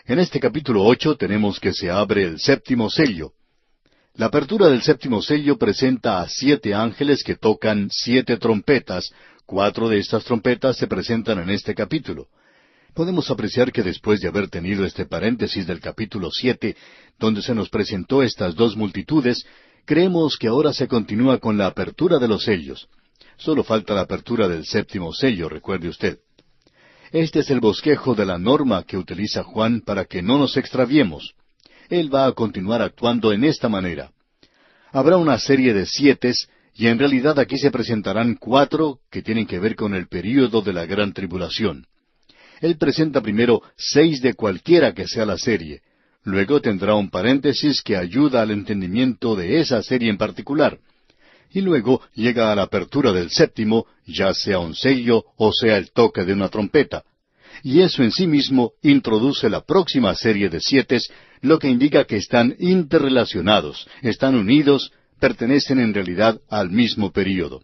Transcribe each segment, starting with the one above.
En este capítulo 8 tenemos que se abre el séptimo sello. La apertura del séptimo sello presenta a 7 ángeles que tocan 7 trompetas. 4 de estas trompetas se presentan en este capítulo. Podemos apreciar que después de haber tenido este paréntesis del capítulo 7, donde se nos presentó estas 2 multitudes, creemos que ahora se continúa con la apertura de los sellos. Solo falta la apertura del séptimo sello, recuerde usted. Este es el bosquejo de la norma que utiliza Juan para que no nos extraviemos. Él va a continuar actuando en esta manera. Habrá una serie de 7, y en realidad aquí se presentarán 4 que tienen que ver con el período de la gran tribulación. Él presenta primero 6 de cualquiera que sea la serie. Luego tendrá un paréntesis que ayuda al entendimiento de esa serie en particular. Y luego llega a la apertura del séptimo, ya sea un sello o sea el toque de una trompeta. Y eso en sí mismo introduce la próxima serie de 7, lo que indica que están interrelacionados, están unidos, pertenecen en realidad al mismo período.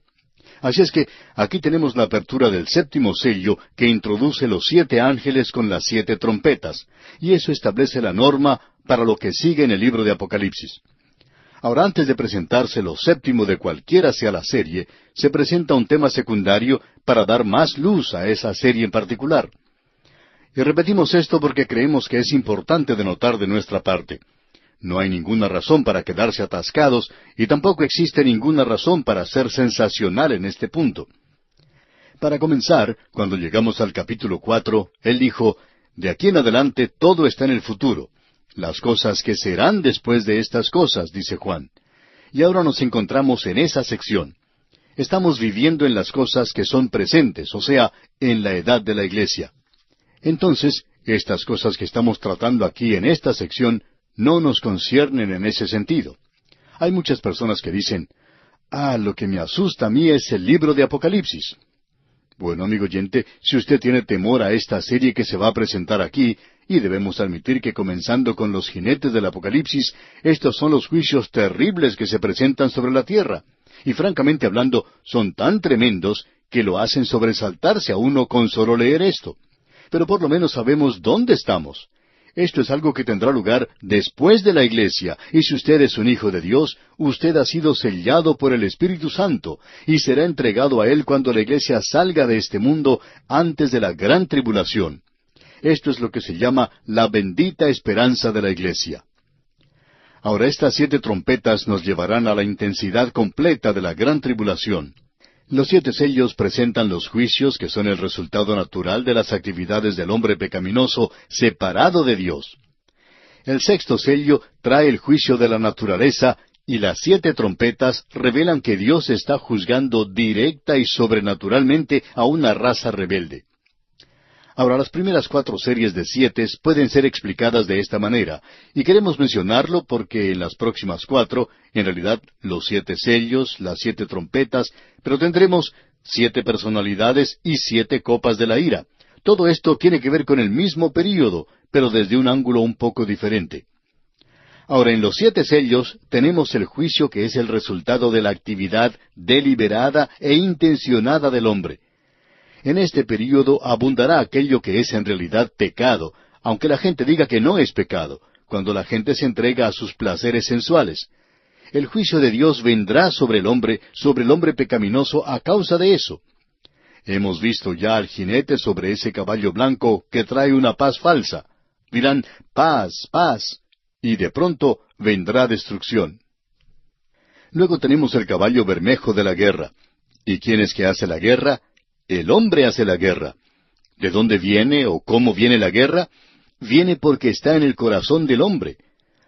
Así es que aquí tenemos la apertura del séptimo sello que introduce los 7 ángeles con las 7 trompetas, y eso establece la norma para lo que sigue en el libro de Apocalipsis. Ahora, antes de presentarse lo séptimo de cualquiera sea la serie, se presenta un tema secundario para dar más luz a esa serie en particular. Y repetimos esto porque creemos que es importante de notar de nuestra parte. No hay ninguna razón para quedarse atascados y tampoco existe ninguna razón para ser sensacional en este punto. Para comenzar, cuando llegamos al capítulo 4, él dijo, de aquí en adelante todo está en el futuro. Las cosas que serán después de estas cosas, dice Juan. Y ahora nos encontramos en esa sección. Estamos viviendo en las cosas que son presentes, o sea, en la edad de la iglesia. Entonces, estas cosas que estamos tratando aquí en esta sección no nos conciernen en ese sentido. Hay muchas personas que dicen, lo que me asusta a mí es el libro de Apocalipsis. Bueno, amigo oyente, si usted tiene temor a esta serie que se va a presentar aquí, y debemos admitir que comenzando con los jinetes del Apocalipsis, estos son los juicios terribles que se presentan sobre la tierra, y francamente hablando, son tan tremendos que lo hacen sobresaltarse a uno con solo leer esto. Pero por lo menos sabemos dónde estamos. Esto es algo que tendrá lugar después de la iglesia, y si usted es un hijo de Dios, usted ha sido sellado por el Espíritu Santo, y será entregado a Él cuando la iglesia salga de este mundo antes de la gran tribulación. Esto es lo que se llama la bendita esperanza de la iglesia. Ahora estas 7 trompetas nos llevarán a la intensidad completa de la gran tribulación. Los 7 sellos presentan los juicios que son el resultado natural de las actividades del hombre pecaminoso separado de Dios. El 6º sello trae el juicio de la naturaleza y las 7 trompetas revelan que Dios está juzgando directa y sobrenaturalmente a una raza rebelde. Ahora, las primeras 4 series de 7 pueden ser explicadas de esta manera, y queremos mencionarlo porque en las próximas 4, en realidad, los 7 sellos, las 7 trompetas, pero tendremos 7 personalidades y 7 copas de la ira. Todo esto tiene que ver con el mismo período, pero desde un ángulo un poco diferente. Ahora, en los 7 sellos tenemos el juicio que es el resultado de la actividad deliberada e intencionada del hombre. En este período abundará aquello que es en realidad pecado, aunque la gente diga que no es pecado, cuando la gente se entrega a sus placeres sensuales. El juicio de Dios vendrá sobre el hombre pecaminoso a causa de eso. Hemos visto ya al jinete sobre ese caballo blanco que trae una paz falsa. Dirán, paz, paz, y de pronto vendrá destrucción. Luego tenemos el caballo bermejo de la guerra. ¿Y quién es que hace la guerra? El hombre hace la guerra. ¿De dónde viene o cómo viene la guerra? Viene porque está en el corazón del hombre.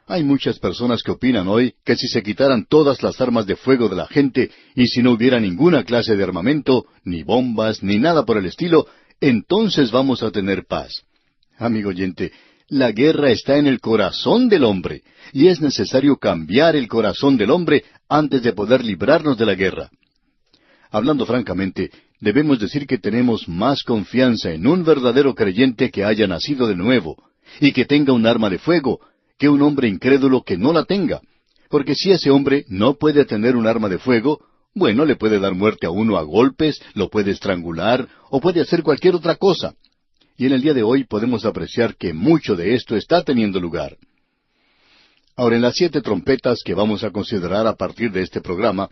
Hay muchas personas que opinan hoy que si se quitaran todas las armas de fuego de la gente y si no hubiera ninguna clase de armamento, ni bombas, ni nada por el estilo, entonces vamos a tener paz. Amigo oyente, la guerra está en el corazón del hombre, y es necesario cambiar el corazón del hombre antes de poder librarnos de la guerra. Hablando francamente, debemos decir que tenemos más confianza en un verdadero creyente que haya nacido de nuevo y que tenga un arma de fuego que un hombre incrédulo que no la tenga. Porque si ese hombre no puede tener un arma de fuego, bueno, le puede dar muerte a uno a golpes, lo puede estrangular o puede hacer cualquier otra cosa. Y en el día de hoy podemos apreciar que mucho de esto está teniendo lugar. Ahora, en las 7 trompetas que vamos a considerar a partir de este programa,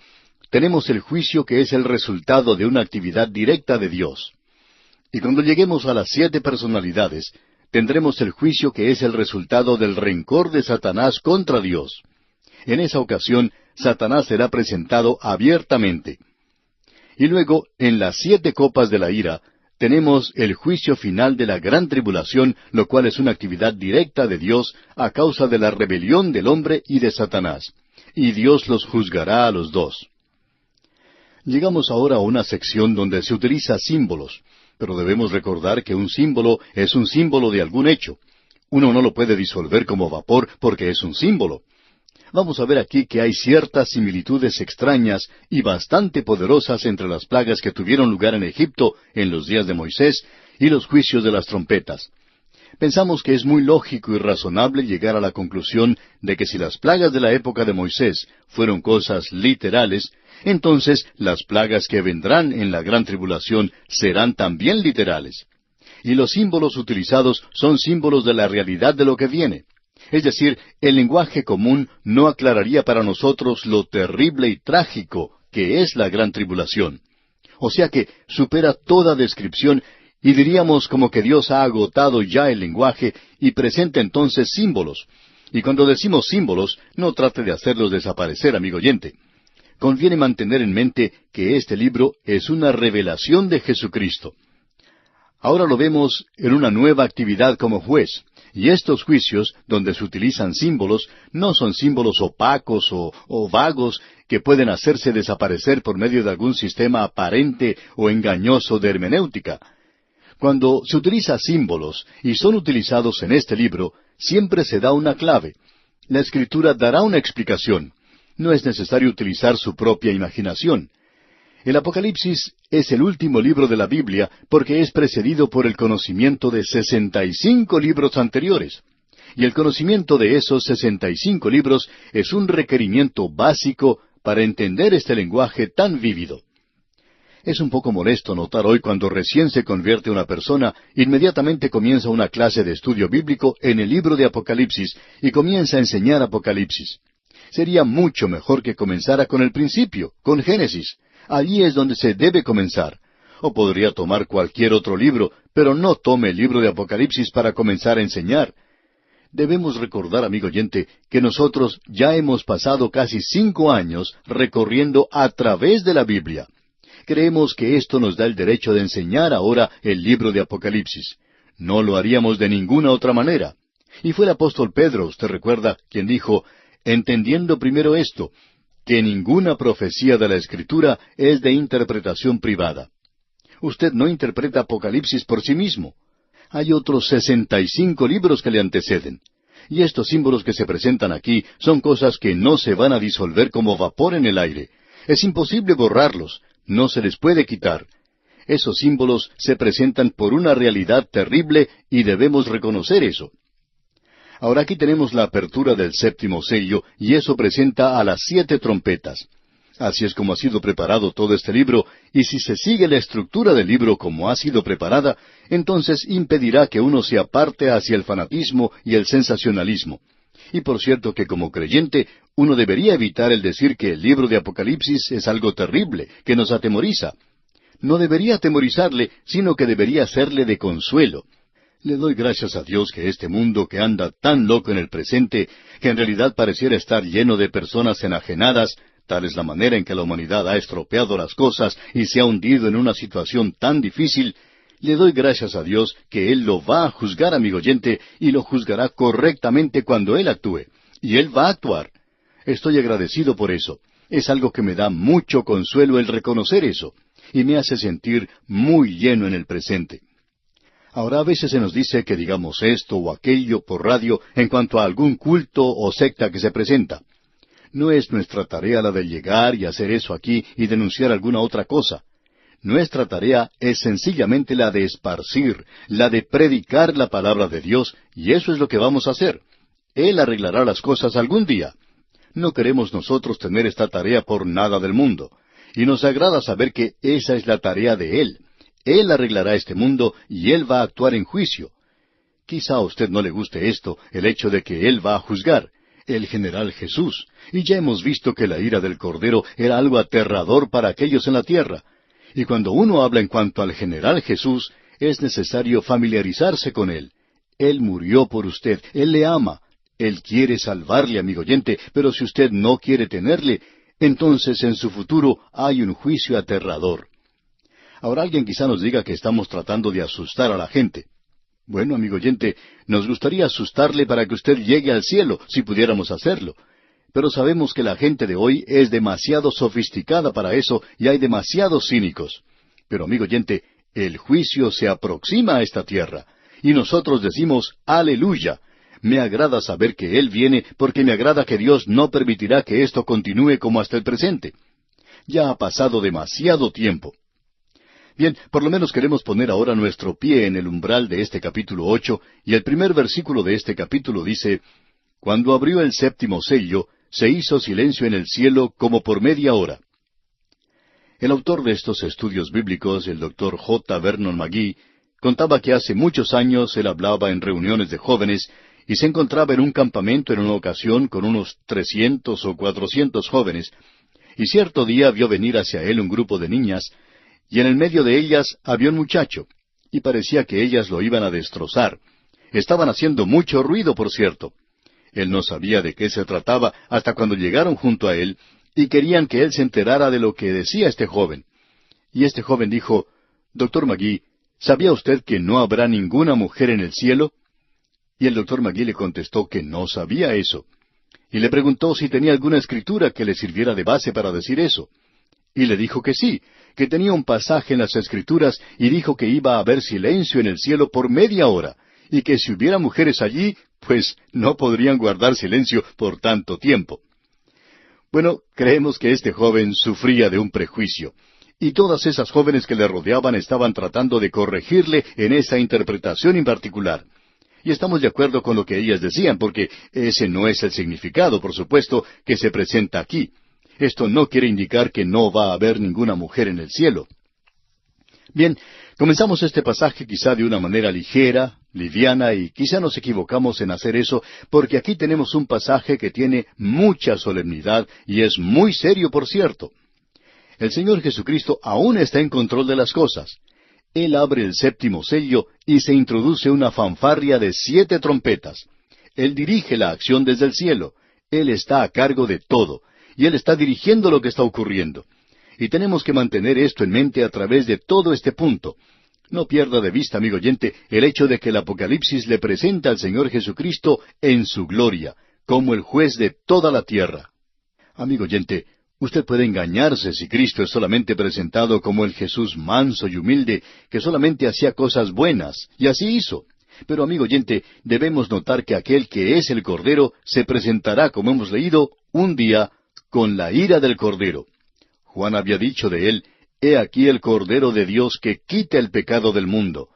tenemos el juicio que es el resultado de una actividad directa de Dios. Y cuando lleguemos a las 7 personalidades, tendremos el juicio que es el resultado del rencor de Satanás contra Dios. En esa ocasión, Satanás será presentado abiertamente. Y luego, en las 7 copas de la ira, tenemos el juicio final de la gran tribulación, lo cual es una actividad directa de Dios a causa de la rebelión del hombre y de Satanás. Y Dios los juzgará a los dos. Llegamos ahora a una sección donde se utiliza símbolos, pero debemos recordar que un símbolo es un símbolo de algún hecho. Uno no lo puede disolver como vapor porque es un símbolo. Vamos a ver aquí que hay ciertas similitudes extrañas y bastante poderosas entre las plagas que tuvieron lugar en Egipto en los días de Moisés y los juicios de las trompetas. Pensamos que es muy lógico y razonable llegar a la conclusión de que si las plagas de la época de Moisés fueron cosas literales, entonces las plagas que vendrán en la gran tribulación serán también literales. Y los símbolos utilizados son símbolos de la realidad de lo que viene. Es decir, el lenguaje común no aclararía para nosotros lo terrible y trágico que es la gran tribulación. O sea que supera toda descripción y diríamos como que Dios ha agotado ya el lenguaje y presenta entonces símbolos. Y cuando decimos símbolos, no trate de hacerlos desaparecer, amigo oyente. Conviene mantener en mente que este libro es una revelación de Jesucristo. Ahora lo vemos en una nueva actividad como juez. Y estos juicios, donde se utilizan símbolos, no son símbolos opacos o vagos que pueden hacerse desaparecer por medio de algún sistema aparente o engañoso de hermenéutica. Cuando se utiliza símbolos y son utilizados en este libro, siempre se da una clave. La Escritura dará una explicación. No es necesario utilizar su propia imaginación. El Apocalipsis es el último libro de la Biblia porque es precedido por el conocimiento de 65 libros anteriores. Y el conocimiento de esos 65 libros es un requerimiento básico para entender este lenguaje tan vívido. Es un poco molesto notar hoy cuando recién se convierte una persona, inmediatamente comienza una clase de estudio bíblico en el libro de Apocalipsis y comienza a enseñar Apocalipsis. Sería mucho mejor que comenzara con el principio, con Génesis. Allí es donde se debe comenzar. O podría tomar cualquier otro libro, pero no tome el libro de Apocalipsis para comenzar a enseñar. Debemos recordar, amigo oyente, que nosotros ya hemos pasado casi 5 años recorriendo a través de la Biblia. Creemos que esto nos da el derecho de enseñar ahora el libro de Apocalipsis. No lo haríamos de ninguna otra manera. Y fue el apóstol Pedro, usted recuerda, quien dijo, entendiendo primero esto, que ninguna profecía de la Escritura es de interpretación privada. Usted no interpreta Apocalipsis por sí mismo. Hay otros 65 libros que le anteceden. Y estos símbolos que se presentan aquí son cosas que no se van a disolver como vapor en el aire. Es imposible borrarlos, no se les puede quitar. Esos símbolos se presentan por una realidad terrible y debemos reconocer eso. Ahora aquí tenemos la apertura del 7º sello y eso presenta a las 7 trompetas. Así es como ha sido preparado todo este libro, y si se sigue la estructura del libro como ha sido preparada, entonces impedirá que uno se aparte hacia el fanatismo y el sensacionalismo. Y por cierto que como creyente, uno debería evitar el decir que el libro de Apocalipsis es algo terrible, que nos atemoriza. No debería atemorizarle, sino que debería serle de consuelo. Le doy gracias a Dios que este mundo que anda tan loco en el presente, que en realidad pareciera estar lleno de personas enajenadas, tal es la manera en que la humanidad ha estropeado las cosas y se ha hundido en una situación tan difícil, le doy gracias a Dios que Él lo va a juzgar, amigo oyente, y lo juzgará correctamente cuando Él actúe. Y Él va a actuar. Estoy agradecido por eso. Es algo que me da mucho consuelo el reconocer eso, y me hace sentir muy lleno en el presente. Ahora a veces se nos dice que digamos esto o aquello por radio en cuanto a algún culto o secta que se presenta. No es nuestra tarea la de llegar y hacer eso aquí y denunciar alguna otra cosa. Nuestra tarea es sencillamente la de esparcir, la de predicar la palabra de Dios, y eso es lo que vamos a hacer. Él arreglará las cosas algún día. No queremos nosotros tener esta tarea por nada del mundo, y nos agrada saber que esa es la tarea de Él. Él arreglará este mundo y Él va a actuar en juicio. Quizá a usted no le guste esto, el hecho de que Él va a juzgar, el general Jesús, y ya hemos visto que la ira del Cordero era algo aterrador para aquellos en la tierra. Y cuando uno habla en cuanto al general Jesús, es necesario familiarizarse con Él. Él murió por usted, Él le ama, Él quiere salvarle, amigo oyente, pero si usted no quiere tenerle, entonces en su futuro hay un juicio aterrador. Ahora alguien quizá nos diga que estamos tratando de asustar a la gente. Bueno, amigo oyente, nos gustaría asustarle para que usted llegue al cielo, si pudiéramos hacerlo. Pero sabemos que la gente de hoy es demasiado sofisticada para eso y hay demasiados cínicos. Pero, amigo oyente, el juicio se aproxima a esta tierra. Y nosotros decimos, aleluya. Me agrada saber que Él viene porque me agrada que Dios no permitirá que esto continúe como hasta el presente. Ya ha pasado demasiado tiempo. Bien, por lo menos queremos poner ahora nuestro pie en el umbral de este capítulo 8, y el primer versículo de este capítulo dice, «Cuando abrió el séptimo sello, se hizo silencio en el cielo como por media hora». El autor de estos estudios bíblicos, el Dr. J. Vernon McGee, contaba que hace muchos años él hablaba en reuniones de jóvenes y se encontraba en un campamento en una ocasión con unos 300 o 400 jóvenes, y cierto día vio venir hacia él un grupo de niñas, y en el medio de ellas había un muchacho, y parecía que ellas lo iban a destrozar. Estaban haciendo mucho ruido, por cierto. Él no sabía de qué se trataba hasta cuando llegaron junto a él, y querían que él se enterara de lo que decía este joven. Y este joven dijo, «Doctor McGee, ¿sabía usted que no habrá ninguna mujer en el cielo?» Y el doctor McGee le contestó que no sabía eso. Y le preguntó si tenía alguna escritura que le sirviera de base para decir eso. Y le dijo que sí, que tenía un pasaje en las Escrituras y dijo que iba a haber silencio en el cielo por media hora, y que si hubiera mujeres allí, pues no podrían guardar silencio por tanto tiempo. Bueno, creemos que este joven sufría de un prejuicio, y todas esas jóvenes que le rodeaban estaban tratando de corregirle en esa interpretación en particular. Y estamos de acuerdo con lo que ellas decían, porque ese no es el significado, por supuesto, que se presenta aquí. Esto no quiere indicar que no va a haber ninguna mujer en el cielo. Bien, comenzamos este pasaje quizá de una manera ligera, liviana, y quizá nos equivocamos en hacer eso, porque aquí tenemos un pasaje que tiene mucha solemnidad y es muy serio, por cierto. El Señor Jesucristo aún está en control de las cosas. Él abre el séptimo sello y se introduce una fanfarria de 7 trompetas. Él dirige la acción desde el cielo. Él está a cargo de todo. Y Él está dirigiendo lo que está ocurriendo. Y tenemos que mantener esto en mente a través de todo este punto. No pierda de vista, amigo oyente, el hecho de que el Apocalipsis le presenta al Señor Jesucristo en su gloria, como el juez de toda la tierra. Amigo oyente, usted puede engañarse si Cristo es solamente presentado como el Jesús manso y humilde, que solamente hacía cosas buenas, y así hizo. Pero, amigo oyente, debemos notar que aquel que es el Cordero se presentará, como hemos leído, un día con la ira del Cordero. Juan había dicho de él, «He aquí el Cordero de Dios que quita el pecado del mundo».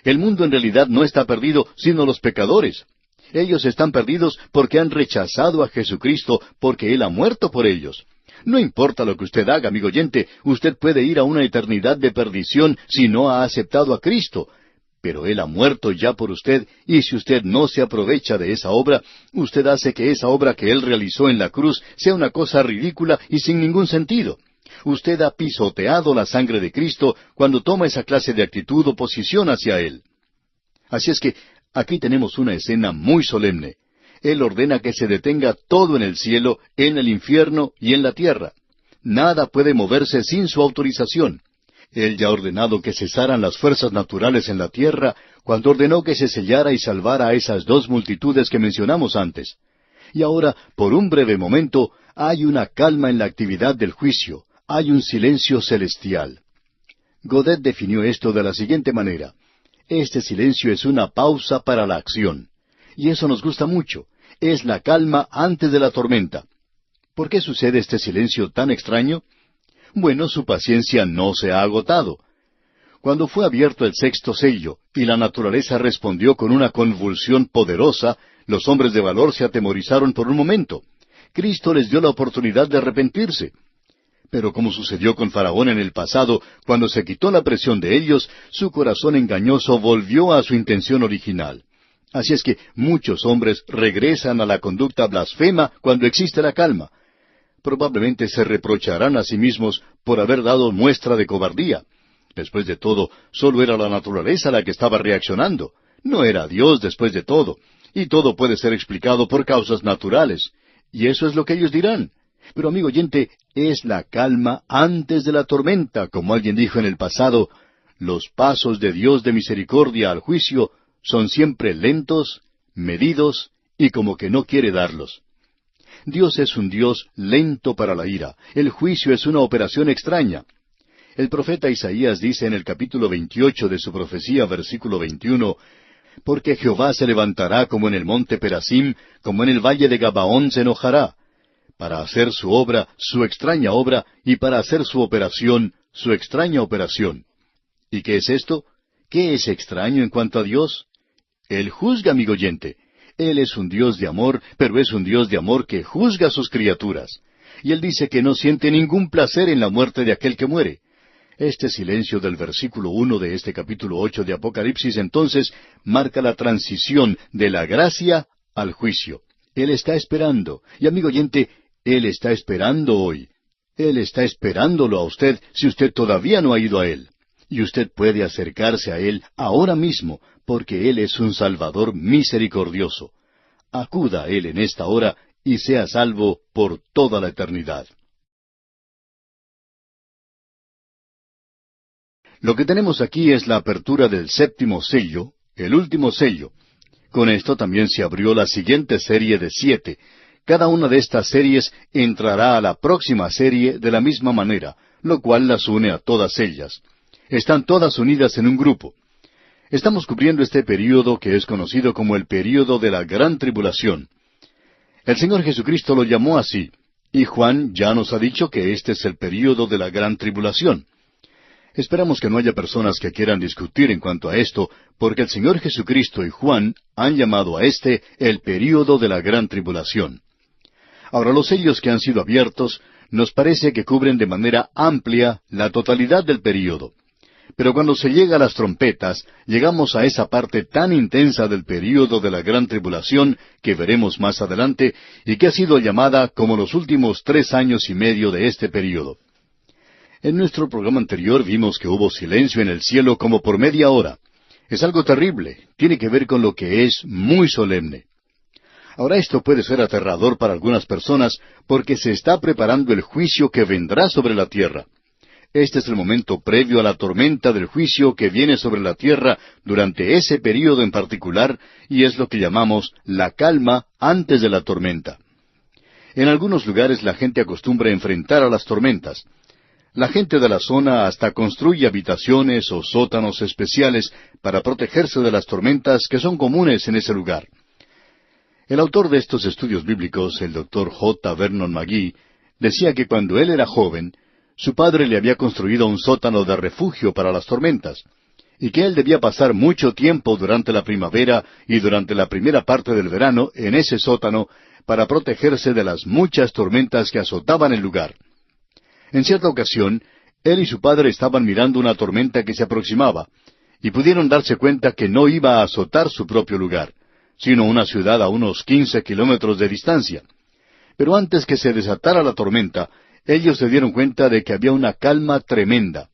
El mundo en realidad no está perdido, sino los pecadores. Ellos están perdidos porque han rechazado a Jesucristo, porque Él ha muerto por ellos. No importa lo que usted haga, amigo oyente, usted puede ir a una eternidad de perdición si no ha aceptado a Cristo. Pero Él ha muerto ya por usted, y si usted no se aprovecha de esa obra, usted hace que esa obra que Él realizó en la cruz sea una cosa ridícula y sin ningún sentido. Usted ha pisoteado la sangre de Cristo cuando toma esa clase de actitud o posición hacia Él. Así es que aquí tenemos una escena muy solemne. Él ordena que se detenga todo en el cielo, en el infierno y en la tierra. Nada puede moverse sin su autorización. Él ya ha ordenado que cesaran las fuerzas naturales en la tierra cuando ordenó que se sellara y salvara a esas 2 multitudes que mencionamos antes. Y ahora, por un breve momento, hay una calma en la actividad del juicio. Hay un silencio celestial. Godet definió esto de la siguiente manera. Este silencio es una pausa para la acción. Y eso nos gusta mucho. Es la calma antes de la tormenta. ¿Por qué sucede este silencio tan extraño? Bueno, su paciencia no se ha agotado. Cuando fue abierto el 6º sello y la naturaleza respondió con una convulsión poderosa, los hombres de valor se atemorizaron por un momento. Cristo les dio la oportunidad de arrepentirse. Pero como sucedió con Faraón en el pasado, cuando se quitó la presión de ellos, su corazón engañoso volvió a su intención original. Así es que muchos hombres regresan a la conducta blasfema cuando existe la calma. Probablemente se reprocharán a sí mismos por haber dado muestra de cobardía. Después de todo, solo era la naturaleza la que estaba reaccionando. No era Dios después de todo. Y todo puede ser explicado por causas naturales. Y eso es lo que ellos dirán. Pero amigo oyente, es la calma antes de la tormenta, como alguien dijo en el pasado. Los pasos de Dios de misericordia al juicio son siempre lentos, medidos y como que no quiere darlos. Dios es un Dios lento para la ira. El juicio es una operación extraña. El profeta Isaías dice en el capítulo 28 de su profecía, versículo 21, «Porque Jehová se levantará como en el monte Perasim, como en el valle de Gabaón se enojará, para hacer su obra, su extraña obra, y para hacer su operación, su extraña operación». ¿Y qué es esto? ¿Qué es extraño en cuanto a Dios? Él juzga, amigo oyente. Él es un Dios de amor, pero es un Dios de amor que juzga a sus criaturas. Y Él dice que no siente ningún placer en la muerte de aquel que muere. Este silencio del versículo 1 de este capítulo 8 de Apocalipsis entonces marca la transición de la gracia al juicio. Él está esperando. Y amigo oyente, Él está esperando hoy. Él está esperándolo a usted si usted todavía no ha ido a Él. Y usted puede acercarse a Él ahora mismo, porque Él es un Salvador misericordioso. Acuda a Él en esta hora y sea salvo por toda la eternidad. Lo que tenemos aquí es la apertura del séptimo sello, el último sello. Con esto también se abrió la siguiente serie de 7. Cada una de estas series entrará a la próxima serie de la misma manera, lo cual las une a todas ellas. Están todas unidas en un grupo. Estamos cubriendo este período que es conocido como el período de la Gran Tribulación. El Señor Jesucristo lo llamó así, y Juan ya nos ha dicho que este es el período de la Gran Tribulación. Esperamos que no haya personas que quieran discutir en cuanto a esto, porque el Señor Jesucristo y Juan han llamado a este el período de la Gran Tribulación. Ahora, los sellos que han sido abiertos nos parece que cubren de manera amplia la totalidad del período. Pero cuando se llega a las trompetas, llegamos a esa parte tan intensa del período de la Gran Tribulación que veremos más adelante y que ha sido llamada como los últimos 3 años y medio de este período. En nuestro programa anterior vimos que hubo silencio en el cielo como por media hora. Es algo terrible, tiene que ver con lo que es muy solemne. Ahora esto puede ser aterrador para algunas personas porque se está preparando el juicio que vendrá sobre la tierra. Este es el momento previo a la tormenta del juicio que viene sobre la tierra durante ese período en particular y es lo que llamamos la calma antes de la tormenta. En algunos lugares la gente acostumbra enfrentar a las tormentas. La gente de la zona hasta construye habitaciones o sótanos especiales para protegerse de las tormentas que son comunes en ese lugar. El autor de estos estudios bíblicos, el Dr. J. Vernon McGee, decía que cuando él era joven, su padre le había construido un sótano de refugio para las tormentas, y que él debía pasar mucho tiempo durante la primavera y durante la primera parte del verano en ese sótano para protegerse de las muchas tormentas que azotaban el lugar. En cierta ocasión, él y su padre estaban mirando una tormenta que se aproximaba, y pudieron darse cuenta que no iba a azotar su propio lugar, sino una ciudad a unos 15 kilómetros de distancia. Pero antes que se desatara la tormenta, ellos se dieron cuenta de que había una calma tremenda.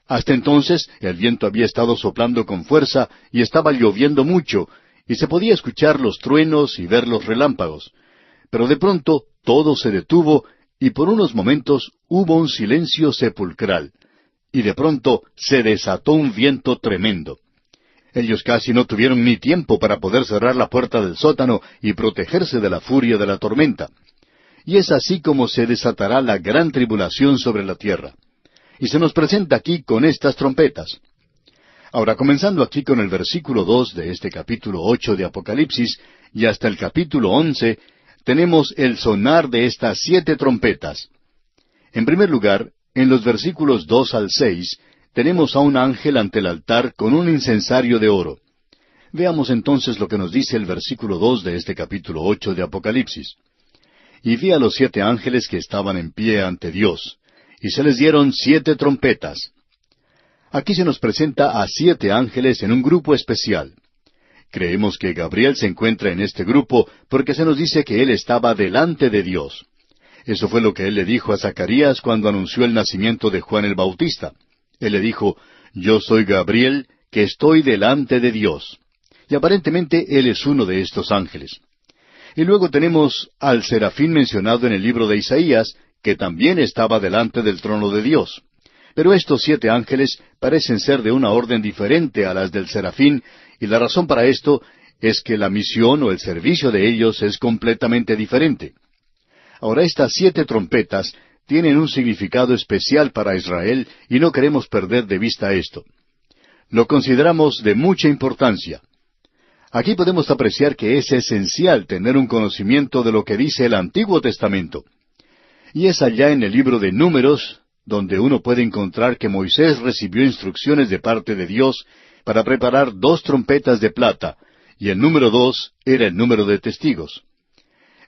Hasta entonces, el viento había estado soplando con fuerza y estaba lloviendo mucho, y se podía escuchar los truenos y ver los relámpagos. Pero de pronto todo se detuvo y por unos momentos hubo un silencio sepulcral. Y de pronto se desató un viento tremendo. Ellos casi no tuvieron ni tiempo para poder cerrar la puerta del sótano y protegerse de la furia de la tormenta. Y es así como se desatará la gran tribulación sobre la tierra. Y se nos presenta aquí con estas trompetas. Ahora, comenzando aquí con el versículo 2 de este capítulo 8 de Apocalipsis y hasta el capítulo 11, tenemos el sonar de estas 7 trompetas. En primer lugar, en los versículos 2 al 6, tenemos a un ángel ante el altar con un incensario de oro. Veamos entonces lo que nos dice el versículo 2 de este capítulo 8 de Apocalipsis. Y vi a los 7 ángeles que estaban en pie ante Dios, y se les dieron 7 trompetas. Aquí se nos presenta a 7 ángeles en un grupo especial. Creemos que Gabriel se encuentra en este grupo porque se nos dice que él estaba delante de Dios. Eso fue lo que él le dijo a Zacarías cuando anunció el nacimiento de Juan el Bautista. Él le dijo, yo soy Gabriel, que estoy delante de Dios. Y aparentemente él es uno de estos ángeles. Y luego tenemos al serafín mencionado en el libro de Isaías, que también estaba delante del trono de Dios. Pero estos 7 ángeles parecen ser de una orden diferente a las del serafín, y la razón para esto es que la misión o el servicio de ellos es completamente diferente. Ahora, estas 7 trompetas tienen un significado especial para Israel y no queremos perder de vista esto. Lo consideramos de mucha importancia. Aquí podemos apreciar que es esencial tener un conocimiento de lo que dice el Antiguo Testamento. Y es allá en el libro de Números donde uno puede encontrar que Moisés recibió instrucciones de parte de Dios para preparar 2 trompetas de plata, y el número 2 era el número de testigos.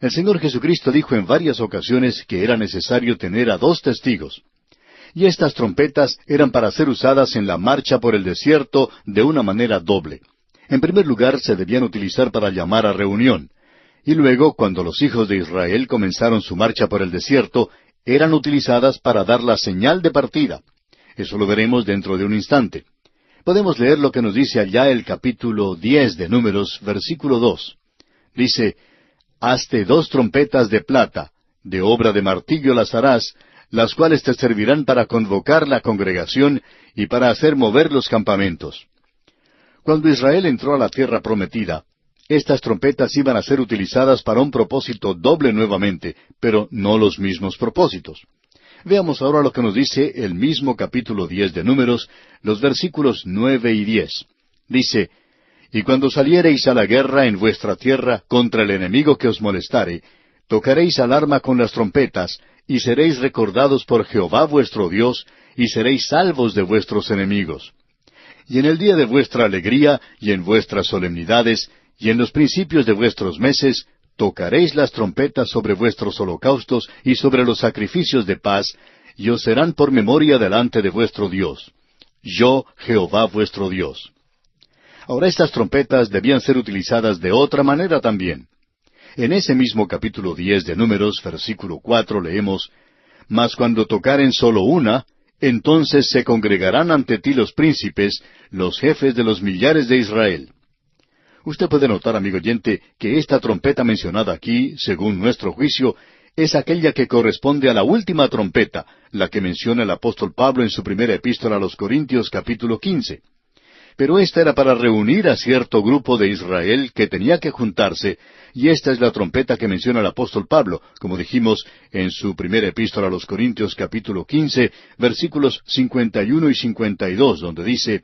El Señor Jesucristo dijo en varias ocasiones que era necesario tener a 2 testigos. Y estas trompetas eran para ser usadas en la marcha por el desierto de una manera doble. En primer lugar, se debían utilizar para llamar a reunión. Y luego, cuando los hijos de Israel comenzaron su marcha por el desierto, eran utilizadas para dar la señal de partida. Eso lo veremos dentro de un instante. Podemos leer lo que nos dice allá el capítulo 10 de Números, versículo 2. Dice, «Hazte 2 trompetas de plata, de obra de martillo las harás, las cuales te servirán para convocar la congregación y para hacer mover los campamentos». Cuando Israel entró a la tierra prometida, estas trompetas iban a ser utilizadas para un propósito doble nuevamente, pero no los mismos propósitos. Veamos ahora lo que nos dice el mismo capítulo 10 de Números, los versículos 9 y 10. Dice, «Y cuando saliereis a la guerra en vuestra tierra contra el enemigo que os molestare, tocaréis alarma con las trompetas, y seréis recordados por Jehová vuestro Dios, y seréis salvos de vuestros enemigos. Y en el día de vuestra alegría, y en vuestras solemnidades, y en los principios de vuestros meses, tocaréis las trompetas sobre vuestros holocaustos y sobre los sacrificios de paz, y os serán por memoria delante de vuestro Dios. Yo, Jehová vuestro Dios». Ahora estas trompetas debían ser utilizadas de otra manera también. En ese mismo capítulo 10 de Números, versículo 4, leemos, «Mas cuando tocaren solo una, entonces se congregarán ante ti los príncipes, los jefes de los millares de Israel». Usted puede notar, amigo oyente, que esta trompeta mencionada aquí, según nuestro juicio, es aquella que corresponde a la última trompeta, la que menciona el apóstol Pablo en su primera epístola a los Corintios, capítulo 15. Pero esta era para reunir a cierto grupo de Israel que tenía que juntarse, y esta es la trompeta que menciona el apóstol Pablo, como dijimos en su primera epístola a los Corintios, capítulo 15, versículos 51 y 52, donde dice,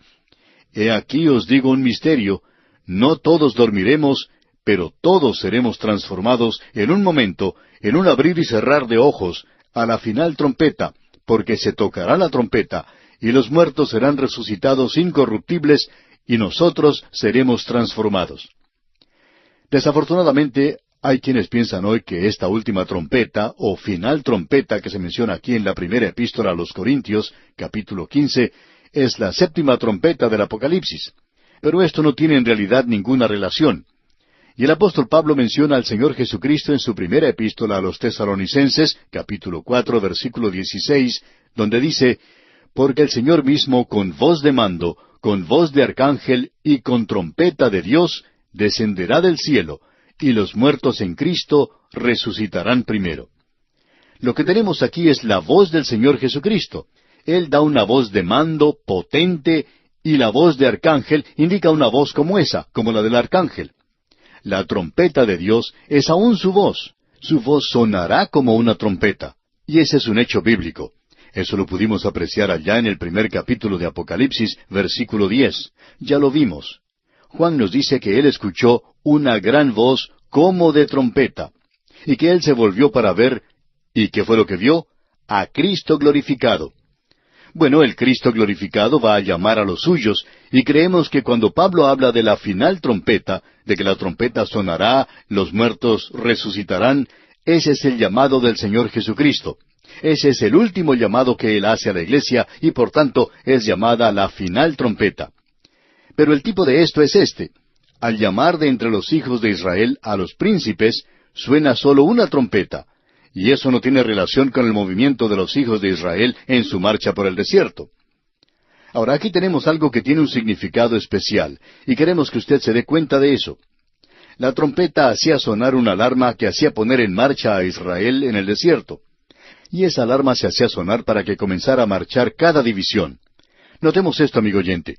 «He aquí os digo un misterio, no todos dormiremos, pero todos seremos transformados en un momento, en un abrir y cerrar de ojos, a la final trompeta, porque se tocará la trompeta, y los muertos serán resucitados incorruptibles, y nosotros seremos transformados». Desafortunadamente, hay quienes piensan hoy que esta última trompeta, o final trompeta que se menciona aquí en la primera epístola a los Corintios, capítulo 15, es la 7ª trompeta del Apocalipsis. Pero esto no tiene en realidad ninguna relación. Y el apóstol Pablo menciona al Señor Jesucristo en su primera epístola a los Tesalonicenses, capítulo 4, versículo 16, donde dice, «Porque el Señor mismo con voz de mando, con voz de arcángel y con trompeta de Dios, descenderá del cielo, y los muertos en Cristo resucitarán primero». Lo que tenemos aquí es la voz del Señor Jesucristo. Él da una voz de mando potente, y la voz de arcángel indica una voz como esa, como la del arcángel. La trompeta de Dios es aún su voz. Su voz sonará como una trompeta. Y ese es un hecho bíblico. Eso lo pudimos apreciar allá en el primer capítulo de Apocalipsis, versículo 10. Ya lo vimos. Juan nos dice que él escuchó una gran voz como de trompeta, y que él se volvió para ver, ¿y qué fue lo que vio? A Cristo glorificado. Bueno, el Cristo glorificado va a llamar a los suyos, y creemos que cuando Pablo habla de la final trompeta, de que la trompeta sonará, los muertos resucitarán, ese es el llamado del Señor Jesucristo. Ese es el último llamado que Él hace a la iglesia y por tanto es llamada la final trompeta. Pero el tipo de esto es este. Al llamar de entre los hijos de Israel a los príncipes, suena solo una trompeta, y eso no tiene relación con el movimiento de los hijos de Israel en su marcha por el desierto. Ahora aquí tenemos algo que tiene un significado especial, y queremos que usted se dé cuenta de eso. La trompeta hacía sonar una alarma que hacía poner en marcha a Israel en el desierto. Y esa alarma se hacía sonar para que comenzara a marchar cada división. Notemos esto, amigo oyente.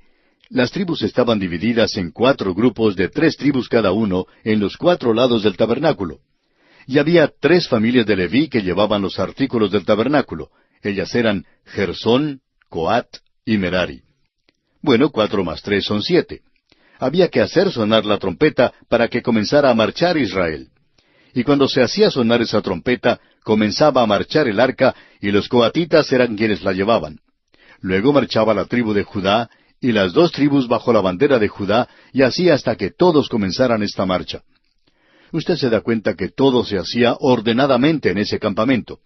Las tribus estaban divididas en 4 grupos de 3 tribus cada uno en los 4 lados del tabernáculo. Y había 3 familias de Leví que llevaban los artículos del tabernáculo. Ellas eran Gersón, Coat y Merari. Bueno, 4 más 3 son 7. Había que hacer sonar la trompeta para que comenzara a marchar Israel. Y cuando se hacía sonar esa trompeta, comenzaba a marchar el arca, y los coatitas eran quienes la llevaban. Luego marchaba la tribu de Judá, y las 2 tribus bajo la bandera de Judá, y así hasta que todos comenzaran esta marcha. Usted se da cuenta que todo se hacía ordenadamente en ese campamento.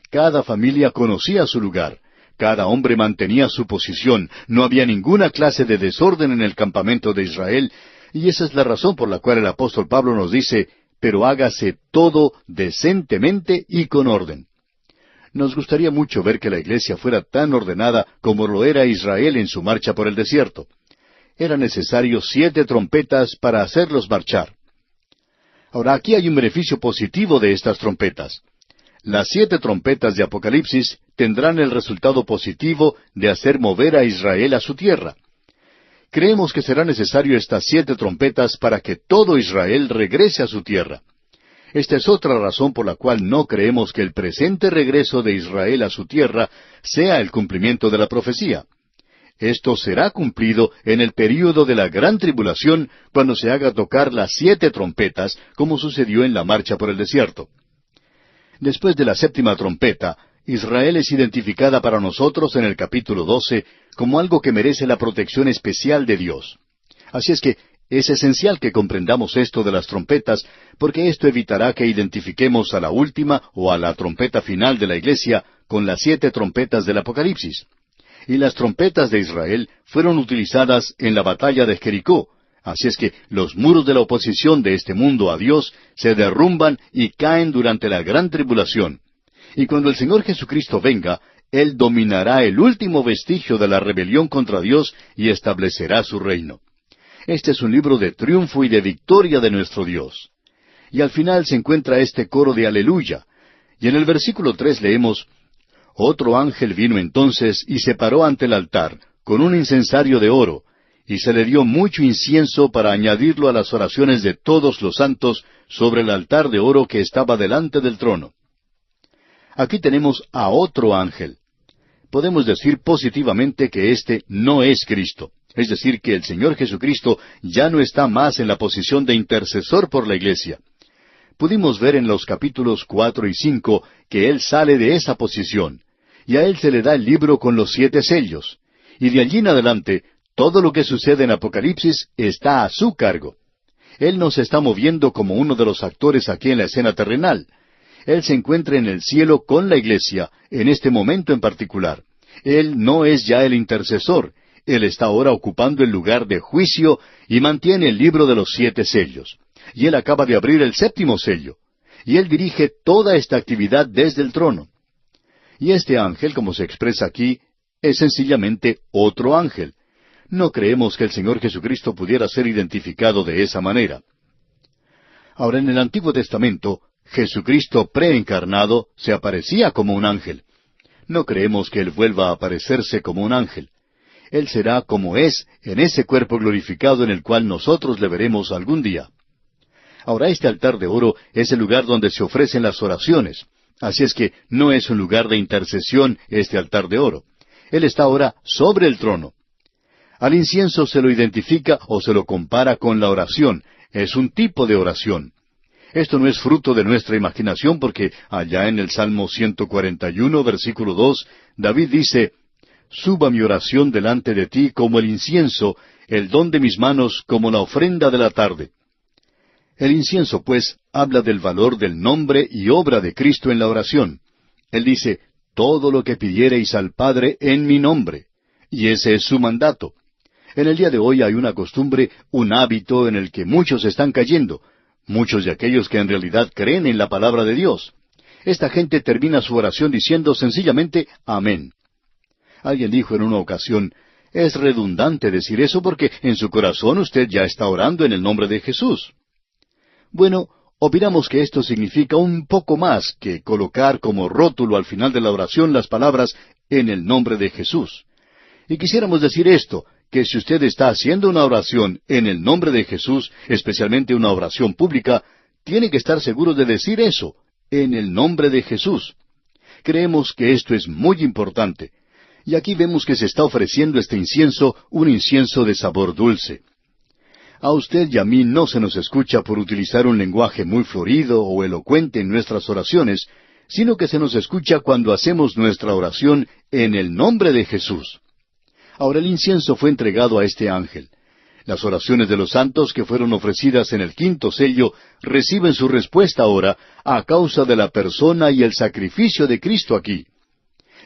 Cada familia conocía su lugar. Cada hombre mantenía su posición. No había ninguna clase de desorden en el campamento de Israel, y esa es la razón por la cual el apóstol Pablo nos dice, pero hágase todo decentemente y con orden. Nos gustaría mucho ver que la iglesia fuera tan ordenada como lo era Israel en su marcha por el desierto. Era necesario 7 trompetas para hacerlos marchar. Ahora, aquí hay un beneficio positivo de estas trompetas. Las 7 trompetas de Apocalipsis tendrán el resultado positivo de hacer mover a Israel a su tierra. Creemos que será necesario estas 7 trompetas para que todo Israel regrese a su tierra. Esta es otra razón por la cual no creemos que el presente regreso de Israel a su tierra sea el cumplimiento de la profecía. Esto será cumplido en el período de la gran tribulación, cuando se haga tocar las 7 trompetas, como sucedió en la marcha por el desierto. Después de la 7ª trompeta, Israel es identificada para nosotros en el capítulo 12 como algo que merece la protección especial de Dios. Así es que es esencial que comprendamos esto de las trompetas, porque esto evitará que identifiquemos a la última o a la trompeta final de la iglesia con las 7 trompetas del Apocalipsis. Y las trompetas de Israel fueron utilizadas en la batalla de Jericó. Así es que los muros de la oposición de este mundo a Dios se derrumban y caen durante la gran tribulación. Y cuando el Señor Jesucristo venga, Él dominará el último vestigio de la rebelión contra Dios y establecerá su reino. Este es un libro de triunfo y de victoria de nuestro Dios. Y al final se encuentra este coro de aleluya. Y en el versículo 3 leemos, Otro ángel vino entonces y se paró ante el altar, con un incensario de oro, y se le dio mucho incienso para añadirlo a las oraciones de todos los santos sobre el altar de oro que estaba delante del trono. Aquí tenemos a otro ángel. Podemos decir positivamente que este no es Cristo. Es decir, que el Señor Jesucristo ya no está más en la posición de intercesor por la iglesia. Pudimos ver en los capítulos 4 y 5 que Él sale de esa posición, y a Él se le da el libro con los 7 sellos. Y de allí en adelante, todo lo que sucede en Apocalipsis está a su cargo. Él no se está moviendo como uno de los actores aquí en la escena terrenal. Él se encuentra en el cielo con la iglesia, en este momento en particular. Él no es ya el intercesor. Él está ahora ocupando el lugar de juicio y mantiene el libro de los 7 sellos. Y Él acaba de abrir el 7º sello. Y Él dirige toda esta actividad desde el trono. Y este ángel, como se expresa aquí, es sencillamente otro ángel. No creemos que el Señor Jesucristo pudiera ser identificado de esa manera. Ahora, en el Antiguo Testamento, Jesucristo preencarnado se aparecía como un ángel. No creemos que Él vuelva a aparecerse como un ángel. Él será como es en ese cuerpo glorificado en el cual nosotros le veremos algún día. Ahora, este altar de oro es el lugar donde se ofrecen las oraciones. Así es que no es un lugar de intercesión este altar de oro. Él está ahora sobre el trono. Al incienso se lo identifica o se lo compara con la oración. Es un tipo de oración. Esto no es fruto de nuestra imaginación, porque allá en el Salmo 141, versículo 2, David dice, Suba mi oración delante de ti como el incienso, el don de mis manos como la ofrenda de la tarde. El incienso, pues, habla del valor del nombre y obra de Cristo en la oración. Él dice, todo lo que pidiereis al Padre en mi nombre. Y ese es su mandato. En el día de hoy hay una costumbre, un hábito en el que muchos están cayendo, muchos de aquellos que en realidad creen en la palabra de Dios. Esta gente termina su oración diciendo sencillamente amén. Alguien dijo en una ocasión, es redundante decir eso porque en su corazón usted ya está orando en el nombre de Jesús. Bueno, opinamos que esto significa un poco más que colocar como rótulo al final de la oración las palabras en el nombre de Jesús. Y quisiéramos decir esto, que si usted está haciendo una oración en el nombre de Jesús, especialmente una oración pública, tiene que estar seguro de decir eso, en el nombre de Jesús. Creemos que esto es muy importante. Y aquí vemos que se está ofreciendo este incienso, un incienso de sabor dulce. A usted y a mí no se nos escucha por utilizar un lenguaje muy florido o elocuente en nuestras oraciones, sino que se nos escucha cuando hacemos nuestra oración en el nombre de Jesús. Ahora el incienso fue entregado a este ángel. Las oraciones de los santos que fueron ofrecidas en el quinto sello reciben su respuesta ahora a causa de la persona y el sacrificio de Cristo aquí.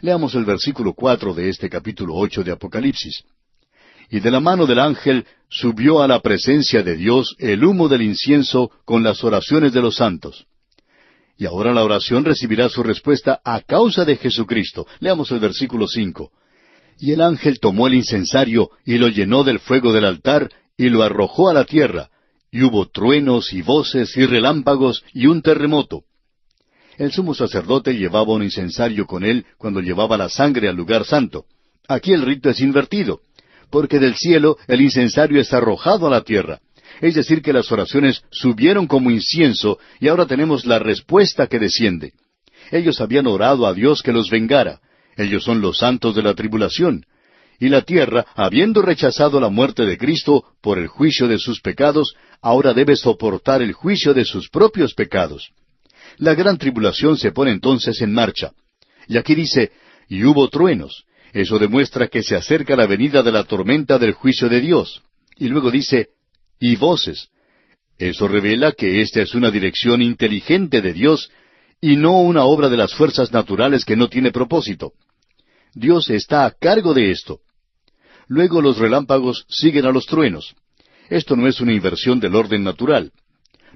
Leamos el versículo 4 de este capítulo 8 de Apocalipsis. Y de la mano del ángel subió a la presencia de Dios el humo del incienso con las oraciones de los santos. Y ahora la oración recibirá su respuesta a causa de Jesucristo. Leamos el versículo 5. Y el ángel tomó el incensario y lo llenó del fuego del altar y lo arrojó a la tierra. Y hubo truenos y voces y relámpagos y un terremoto. El sumo sacerdote llevaba un incensario con él cuando llevaba la sangre al lugar santo. Aquí el rito es invertido, porque del cielo el incensario es arrojado a la tierra. Es decir, que las oraciones subieron como incienso y ahora tenemos la respuesta que desciende. Ellos habían orado a Dios que los vengara. Ellos son los santos de la tribulación. Y la tierra, habiendo rechazado la muerte de Cristo por el juicio de sus pecados, ahora debe soportar el juicio de sus propios pecados. La gran tribulación se pone entonces en marcha. Y aquí dice, y hubo truenos. Eso demuestra que se acerca la venida de la tormenta del juicio de Dios. Y luego dice, y voces. Eso revela que esta es una dirección inteligente de Dios y no una obra de las fuerzas naturales que no tiene propósito. Dios está a cargo de esto. Luego los relámpagos siguen a los truenos. Esto no es una inversión del orden natural.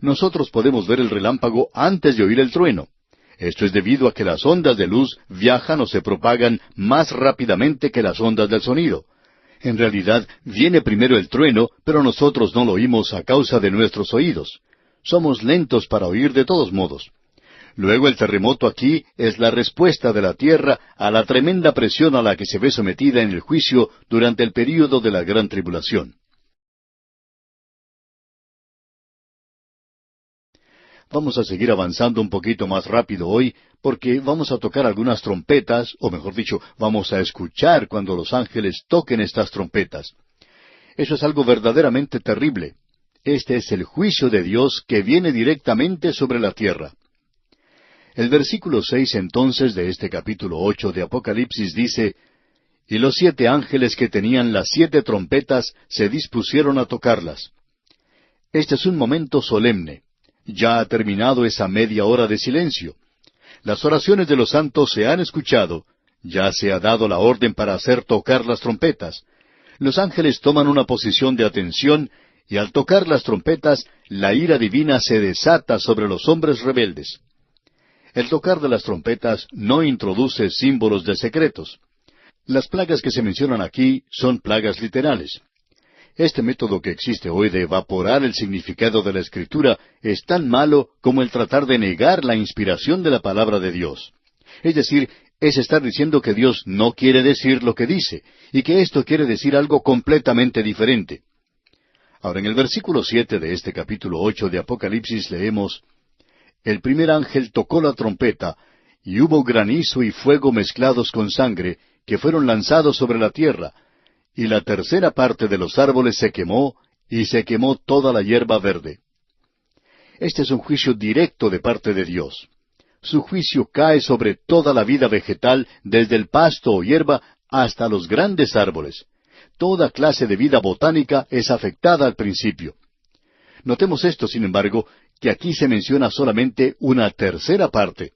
Nosotros podemos ver el relámpago antes de oír el trueno. Esto es debido a que las ondas de luz viajan o se propagan más rápidamente que las ondas del sonido. En realidad, viene primero el trueno, pero nosotros no lo oímos a causa de nuestros oídos. Somos lentos para oír de todos modos. Luego el terremoto aquí es la respuesta de la tierra a la tremenda presión a la que se ve sometida en el juicio durante el período de la gran tribulación. Vamos a seguir avanzando un poquito más rápido hoy, porque vamos a tocar algunas trompetas, o mejor dicho, vamos a escuchar cuando los ángeles toquen estas trompetas. Eso es algo verdaderamente terrible. Este es el juicio de Dios que viene directamente sobre la tierra. El versículo 6 entonces de este capítulo 8 de Apocalipsis dice, y los 7 ángeles que tenían las 7 trompetas se dispusieron a tocarlas. Este es un momento solemne. Ya ha terminado esa media hora de silencio. Las oraciones de los santos se han escuchado. Ya se ha dado la orden para hacer tocar las trompetas. Los ángeles toman una posición de atención y al tocar las trompetas, la ira divina se desata sobre los hombres rebeldes. El tocar de las trompetas no introduce símbolos de secretos. Las plagas que se mencionan aquí son plagas literales. Este método que existe hoy de evaporar el significado de la Escritura es tan malo como el tratar de negar la inspiración de la palabra de Dios. Es decir, es estar diciendo que Dios no quiere decir lo que dice, y que esto quiere decir algo completamente diferente. Ahora, en el versículo 7 de este capítulo 8 de Apocalipsis leemos, el primer ángel tocó la trompeta, y hubo granizo y fuego mezclados con sangre, que fueron lanzados sobre la tierra, y la tercera parte de los árboles se quemó, y se quemó toda la hierba verde. Este es un juicio directo de parte de Dios. Su juicio cae sobre toda la vida vegetal, desde el pasto o hierba hasta los grandes árboles. Toda clase de vida botánica es afectada al principio. Notemos esto, sin embargo, que aquí se menciona solamente una tercera parte.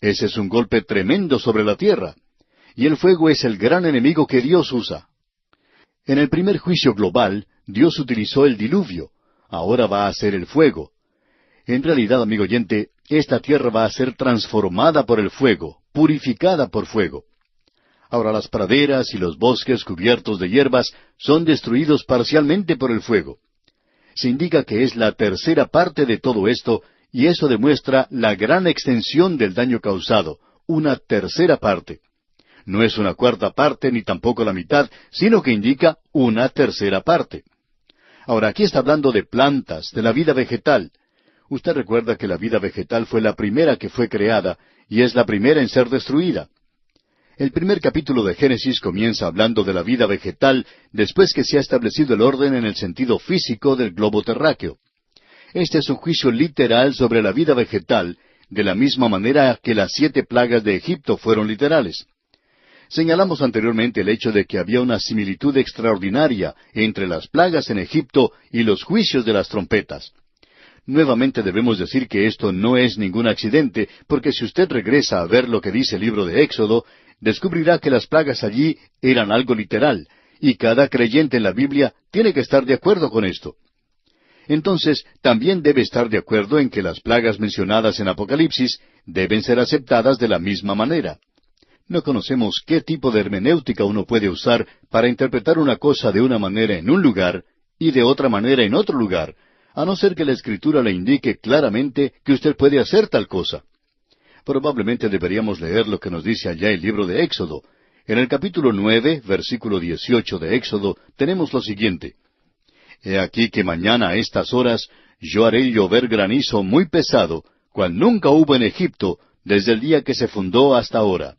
Ese es un golpe tremendo sobre la tierra. Y el fuego es el gran enemigo que Dios usa. En el primer juicio global, Dios utilizó el diluvio. Ahora va a ser el fuego. En realidad, amigo oyente, esta tierra va a ser transformada por el fuego, purificada por fuego. Ahora las praderas y los bosques cubiertos de hierbas son destruidos parcialmente por el fuego. Se indica que es la tercera parte de todo esto, y eso demuestra la gran extensión del daño causado, una tercera parte. No es una cuarta parte ni tampoco la mitad, sino que indica una tercera parte. Ahora, aquí está hablando de plantas, de la vida vegetal. Usted recuerda que la vida vegetal fue la primera que fue creada, y es la primera en ser destruida. El primer capítulo de Génesis comienza hablando de la vida vegetal después que se ha establecido el orden en el sentido físico del globo terráqueo. Este es un juicio literal sobre la vida vegetal, de la misma manera que las 7 plagas de Egipto fueron literales. Señalamos anteriormente el hecho de que había una similitud extraordinaria entre las plagas en Egipto y los juicios de las trompetas. Nuevamente debemos decir que esto no es ningún accidente, porque si usted regresa a ver lo que dice el libro de Éxodo, descubrirá que las plagas allí eran algo literal, y cada creyente en la Biblia tiene que estar de acuerdo con esto. Entonces, también debe estar de acuerdo en que las plagas mencionadas en Apocalipsis deben ser aceptadas de la misma manera. No conocemos qué tipo de hermenéutica uno puede usar para interpretar una cosa de una manera en un lugar y de otra manera en otro lugar, a no ser que la Escritura le indique claramente que usted puede hacer tal cosa. Probablemente deberíamos leer lo que nos dice allá el libro de Éxodo. En el capítulo 9, versículo 18 de Éxodo, tenemos lo siguiente. He aquí que mañana a estas horas yo haré llover granizo muy pesado, cual nunca hubo en Egipto, desde el día que se fundó hasta ahora.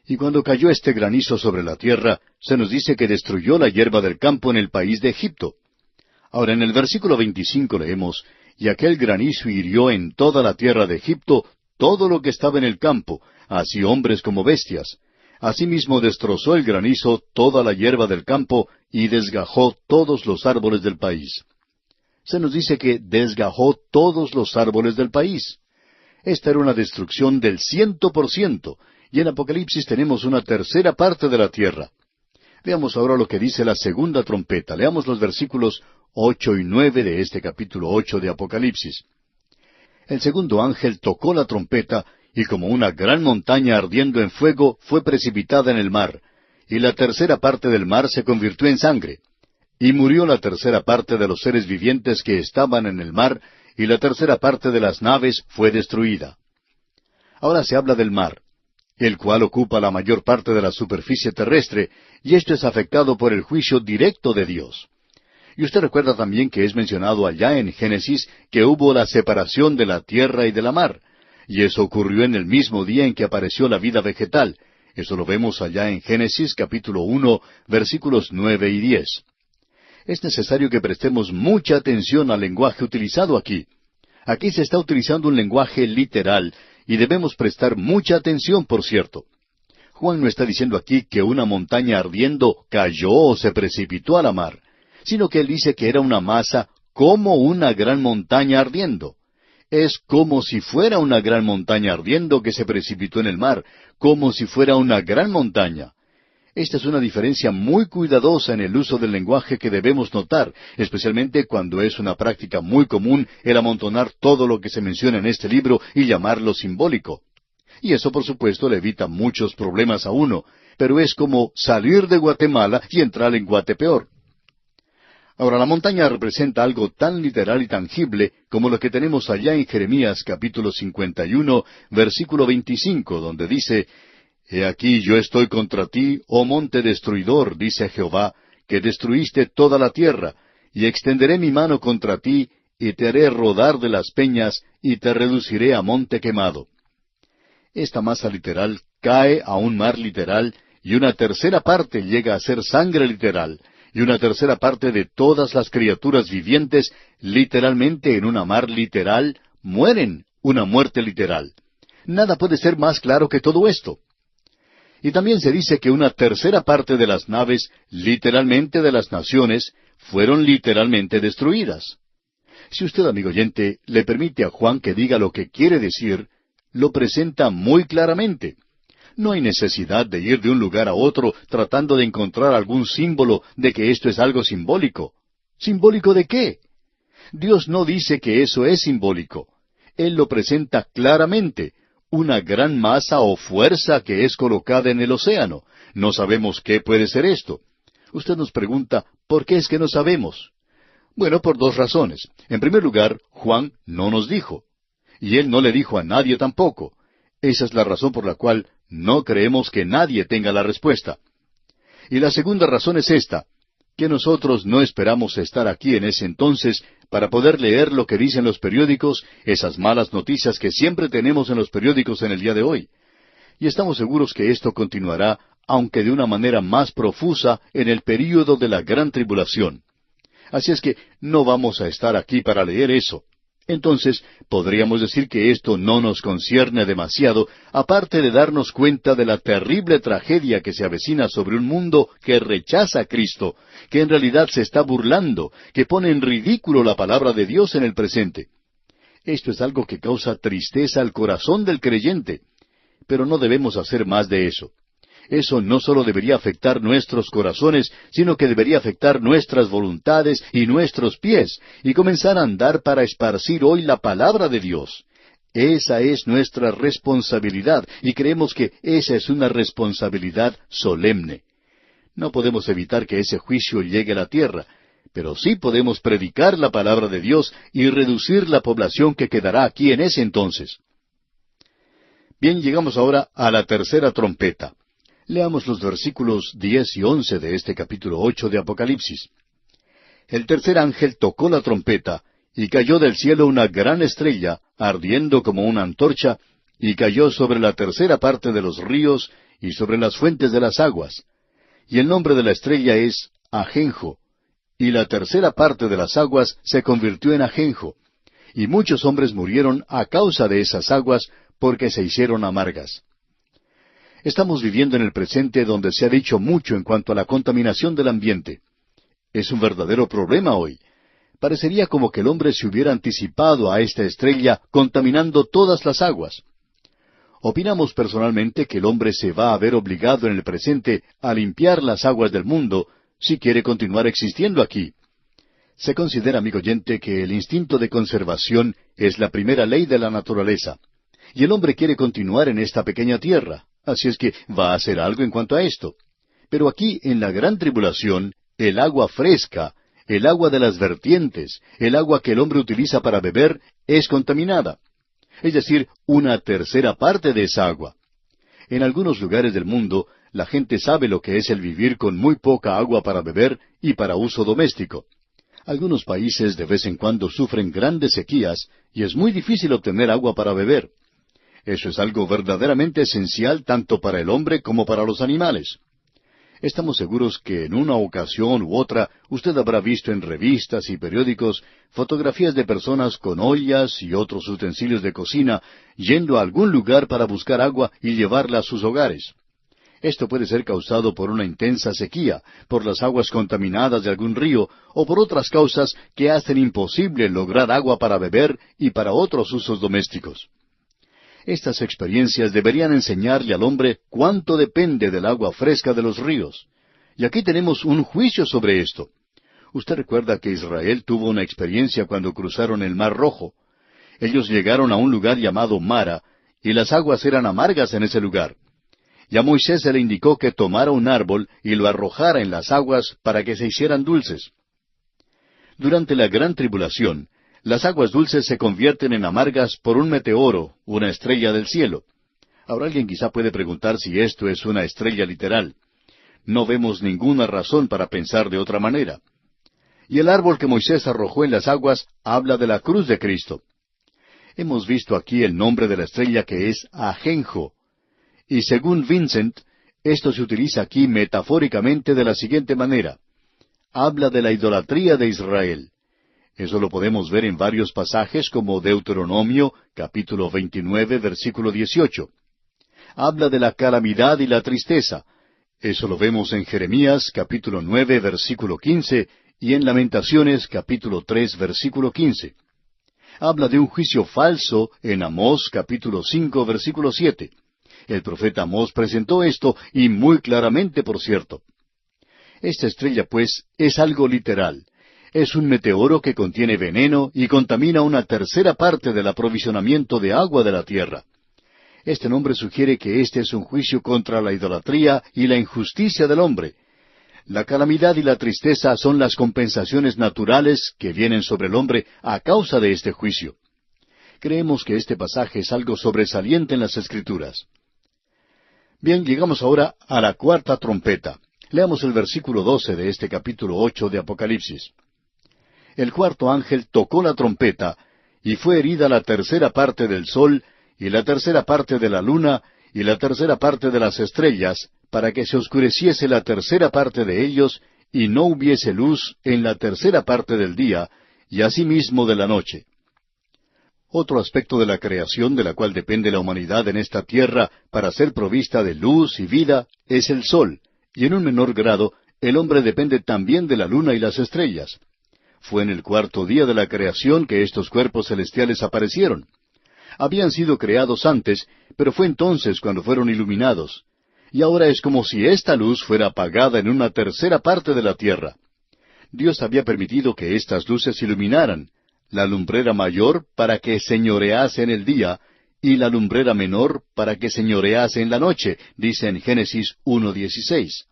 Y cuando cayó este granizo sobre la tierra, se nos dice que destruyó la hierba del campo en el país de Egipto. Ahora en el versículo 25 leemos, y aquel granizo hirió en toda la tierra de Egipto todo lo que estaba en el campo, así hombres como bestias. Asimismo destrozó el granizo toda la hierba del campo y desgajó todos los árboles del país. Se nos dice que desgajó todos los árboles del país. Esta era una destrucción del 100%, y en Apocalipsis tenemos una tercera parte de la tierra. Veamos ahora lo que dice la segunda trompeta. Leamos los versículos 8 y 9 de este capítulo 8 de Apocalipsis. El segundo ángel tocó la trompeta, y como una gran montaña ardiendo en fuego fue precipitada en el mar, y la tercera parte del mar se convirtió en sangre. Y murió la tercera parte de los seres vivientes que estaban en el mar, y la tercera parte de las naves fue destruida. Ahora se habla del mar, el cual ocupa la mayor parte de la superficie terrestre, y esto es afectado por el juicio directo de Dios. Y usted recuerda también que es mencionado allá en Génesis que hubo la separación de la tierra y de la mar, y eso ocurrió en el mismo día en que apareció la vida vegetal. Eso lo vemos allá en Génesis capítulo 1, versículos 9 y 10. Es necesario que prestemos mucha atención al lenguaje utilizado aquí. Aquí se está utilizando un lenguaje literal, y debemos prestar mucha atención, por cierto. Juan no está diciendo aquí que una montaña ardiendo cayó o se precipitó a la mar, sino que él dice que era una masa como una gran montaña ardiendo. Es como si fuera una gran montaña ardiendo que se precipitó en el mar, como si fuera una gran montaña. Esta es una diferencia muy cuidadosa en el uso del lenguaje que debemos notar, especialmente cuando es una práctica muy común el amontonar todo lo que se menciona en este libro y llamarlo simbólico. Y eso, por supuesto, le evita muchos problemas a uno, pero es como salir de Guatemala y entrar en Guatepeor. Ahora, la montaña representa algo tan literal y tangible como lo que tenemos allá en Jeremías capítulo 51, versículo 25, donde dice, He aquí yo estoy contra ti, oh monte destruidor, dice Jehová, que destruiste toda la tierra, y extenderé mi mano contra ti, y te haré rodar de las peñas, y te reduciré a monte quemado. Esta masa literal cae a un mar literal, y una tercera parte llega a ser sangre literal, y una tercera parte de todas las criaturas vivientes, literalmente en una mar literal, mueren una muerte literal. Nada puede ser más claro que todo esto. Y también se dice que una tercera parte de las naves, literalmente de las naciones, fueron literalmente destruidas. Si usted, amigo oyente, le permite a Juan que diga lo que quiere decir, lo presenta muy claramente. No hay necesidad de ir de un lugar a otro tratando de encontrar algún símbolo de que esto es algo simbólico. ¿Simbólico de qué? Dios no dice que eso es simbólico. Él lo presenta claramente, una gran masa o fuerza que es colocada en el océano. No sabemos qué puede ser esto. Usted nos pregunta, ¿por qué es que no sabemos? Bueno, por dos razones. En primer lugar, Juan no nos dijo. Y él no le dijo a nadie tampoco. Esa es la razón por la cual no creemos que nadie tenga la respuesta. Y la segunda razón es esta, que nosotros no esperamos estar aquí en ese entonces para poder leer lo que dicen los periódicos, esas malas noticias que siempre tenemos en los periódicos en el día de hoy. Y estamos seguros que esto continuará, aunque de una manera más profusa, en el período de la gran tribulación. Así es que no vamos a estar aquí para leer eso. Entonces, podríamos decir que esto no nos concierne demasiado, aparte de darnos cuenta de la terrible tragedia que se avecina sobre un mundo que rechaza a Cristo, que en realidad se está burlando, que pone en ridículo la palabra de Dios en el presente. Esto es algo que causa tristeza al corazón del creyente, pero no debemos hacer más de eso. Eso no solo debería afectar nuestros corazones, sino que debería afectar nuestras voluntades y nuestros pies, y comenzar a andar para esparcir hoy la palabra de Dios. Esa es nuestra responsabilidad, y creemos que esa es una responsabilidad solemne. No podemos evitar que ese juicio llegue a la tierra, pero sí podemos predicar la palabra de Dios y reducir la población que quedará aquí en ese entonces. Bien, llegamos ahora a la tercera trompeta. Leamos los versículos 10 y 11 de este capítulo 8 de Apocalipsis. El tercer ángel tocó la trompeta, y cayó del cielo una gran estrella, ardiendo como una antorcha, y cayó sobre la tercera parte de los ríos, y sobre las fuentes de las aguas. Y el nombre de la estrella es Ajenjo, y la tercera parte de las aguas se convirtió en ajenjo, y muchos hombres murieron a causa de esas aguas, porque se hicieron amargas. Estamos viviendo en el presente donde se ha dicho mucho en cuanto a la contaminación del ambiente. Es un verdadero problema hoy. Parecería como que el hombre se hubiera anticipado a esta estrella contaminando todas las aguas. Opinamos personalmente que el hombre se va a ver obligado en el presente a limpiar las aguas del mundo si quiere continuar existiendo aquí. Se considera, amigo oyente, que el instinto de conservación es la primera ley de la naturaleza. Y el hombre quiere continuar en esta pequeña tierra. Así es que va a hacer algo en cuanto a esto. Pero aquí, en la gran tribulación, el agua fresca, el agua de las vertientes, el agua que el hombre utiliza para beber, es contaminada. Es decir, una tercera parte de esa agua. En algunos lugares del mundo, la gente sabe lo que es el vivir con muy poca agua para beber y para uso doméstico. Algunos países de vez en cuando sufren grandes sequías y es muy difícil obtener agua para beber. Eso es algo verdaderamente esencial tanto para el hombre como para los animales. Estamos seguros que en una ocasión u otra usted habrá visto en revistas y periódicos fotografías de personas con ollas y otros utensilios de cocina yendo a algún lugar para buscar agua y llevarla a sus hogares. Esto puede ser causado por una intensa sequía, por las aguas contaminadas de algún río o por otras causas que hacen imposible lograr agua para beber y para otros usos domésticos. Estas experiencias deberían enseñarle al hombre cuánto depende del agua fresca de los ríos. Y aquí tenemos un juicio sobre esto. Usted recuerda que Israel tuvo una experiencia cuando cruzaron el Mar Rojo. Ellos llegaron a un lugar llamado Mara, y las aguas eran amargas en ese lugar. Y a Moisés se le indicó que tomara un árbol y lo arrojara en las aguas para que se hicieran dulces. Durante la gran tribulación, las aguas dulces se convierten en amargas por un meteoro, una estrella del cielo. Ahora alguien quizá puede preguntar si esto es una estrella literal. No vemos ninguna razón para pensar de otra manera. Y el árbol que Moisés arrojó en las aguas habla de la cruz de Cristo. Hemos visto aquí el nombre de la estrella que es Ajenjo. Y según Vincent, esto se utiliza aquí metafóricamente de la siguiente manera. Habla de la idolatría de Israel. Eso lo podemos ver en varios pasajes como Deuteronomio, capítulo 29, versículo 18. Habla de la calamidad y la tristeza. Eso lo vemos en Jeremías, capítulo 9, versículo 15, y en Lamentaciones, capítulo 3, versículo 15. Habla de un juicio falso en Amós capítulo 5, versículo 7. El profeta Amós presentó esto, y muy claramente, por cierto. Esta estrella, pues, es algo literal. Es un meteoro que contiene veneno y contamina una tercera parte del aprovisionamiento de agua de la tierra. Este nombre sugiere que este es un juicio contra la idolatría y la injusticia del hombre. La calamidad y la tristeza son las compensaciones naturales que vienen sobre el hombre a causa de este juicio. Creemos que este pasaje es algo sobresaliente en las Escrituras. Bien, llegamos ahora a la cuarta trompeta. Leamos el versículo 12 de este capítulo 8 de Apocalipsis. El cuarto ángel tocó la trompeta, y fue herida la tercera parte del sol, y la tercera parte de la luna, y la tercera parte de las estrellas, para que se oscureciese la tercera parte de ellos, y no hubiese luz en la tercera parte del día, y asimismo de la noche. Otro aspecto de la creación de la cual depende la humanidad en esta tierra para ser provista de luz y vida es el sol, y en un menor grado el hombre depende también de la luna y las estrellas. Fue en el cuarto día de la creación que estos cuerpos celestiales aparecieron. Habían sido creados antes, pero fue entonces cuando fueron iluminados. Y ahora es como si esta luz fuera apagada en una tercera parte de la tierra. Dios había permitido que estas luces iluminaran, la lumbrera mayor para que señorease en el día, y la lumbrera menor para que señorease en la noche, dice en Génesis 1:16.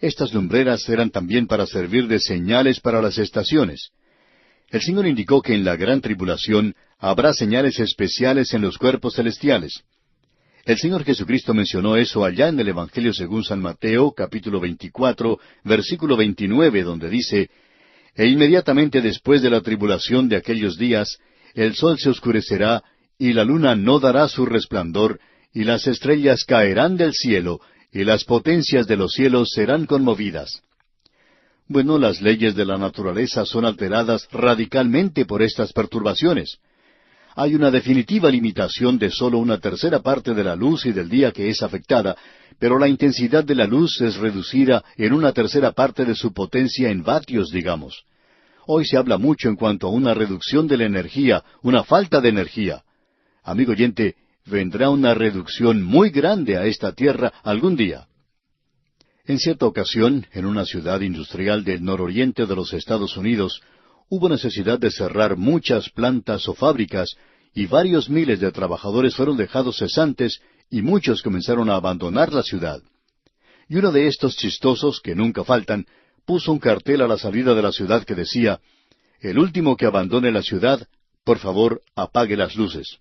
Estas lumbreras eran también para servir de señales para las estaciones. El Señor indicó que en la gran tribulación habrá señales especiales en los cuerpos celestiales. El Señor Jesucristo mencionó eso allá en el Evangelio según San Mateo, capítulo 24, versículo 29, donde dice: «E inmediatamente después de la tribulación de aquellos días, el sol se oscurecerá, y la luna no dará su resplandor, y las estrellas caerán del cielo, y las potencias de los cielos serán conmovidas». Bueno, las leyes de la naturaleza son alteradas radicalmente por estas perturbaciones. Hay una definitiva limitación de sólo una tercera parte de la luz y del día que es afectada, pero la intensidad de la luz es reducida en una tercera parte de su potencia en vatios, digamos. Hoy se habla mucho en cuanto a una reducción de la energía, una falta de energía. Amigo oyente, vendrá una reducción muy grande a esta tierra algún día. En cierta ocasión, en una ciudad industrial del nororiente de los Estados Unidos, hubo necesidad de cerrar muchas plantas o fábricas, y varios miles de trabajadores fueron dejados cesantes, y muchos comenzaron a abandonar la ciudad. Y uno de estos chistosos, que nunca faltan, puso un cartel a la salida de la ciudad que decía: «El último que abandone la ciudad, por favor, apague las luces».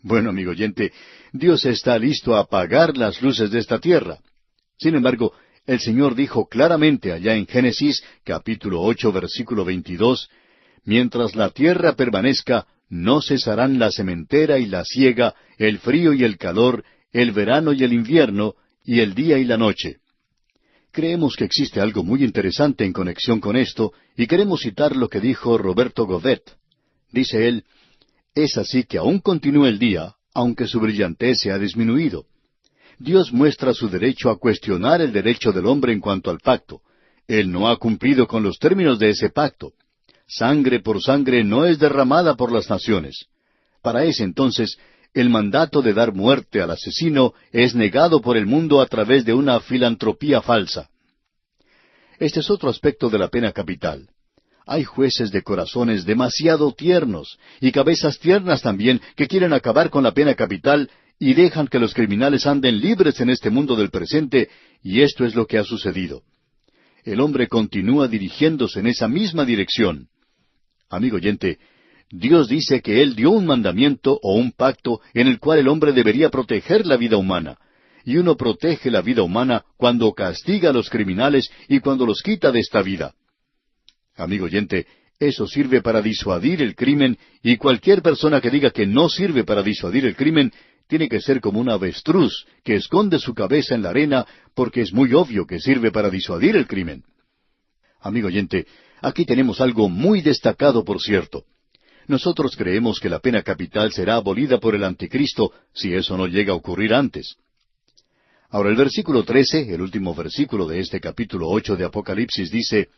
Bueno, amigo oyente, Dios está listo a apagar las luces de esta tierra. Sin embargo, el Señor dijo claramente allá en Génesis, capítulo 8, versículo 22, «Mientras la tierra permanezca, no cesarán la sementera y la siega, el frío y el calor, el verano y el invierno, y el día y la noche». Creemos que existe algo muy interesante en conexión con esto, y queremos citar lo que dijo Roberto Godet. Dice él: «Es así que aún continúa el día, aunque su brillantez se ha disminuido. Dios muestra su derecho a cuestionar el derecho del hombre en cuanto al pacto. Él no ha cumplido con los términos de ese pacto. Sangre por sangre no es derramada por las naciones. Para ese entonces, el mandato de dar muerte al asesino es negado por el mundo a través de una filantropía falsa». Este es otro aspecto de la pena capital. Hay jueces de corazones demasiado tiernos, y cabezas tiernas también, que quieren acabar con la pena capital y dejan que los criminales anden libres en este mundo del presente, y esto es lo que ha sucedido. El hombre continúa dirigiéndose en esa misma dirección. Amigo oyente, Dios dice que Él dio un mandamiento o un pacto en el cual el hombre debería proteger la vida humana. Y uno protege la vida humana cuando castiga a los criminales y cuando los quita de esta vida. Amigo oyente, eso sirve para disuadir el crimen, y cualquier persona que diga que no sirve para disuadir el crimen tiene que ser como un avestruz que esconde su cabeza en la arena, porque es muy obvio que sirve para disuadir el crimen. Amigo oyente, aquí tenemos algo muy destacado, por cierto. Nosotros creemos que la pena capital será abolida por el anticristo si eso no llega a ocurrir antes. Ahora el versículo 13, el último versículo de este capítulo 8 de Apocalipsis, dice: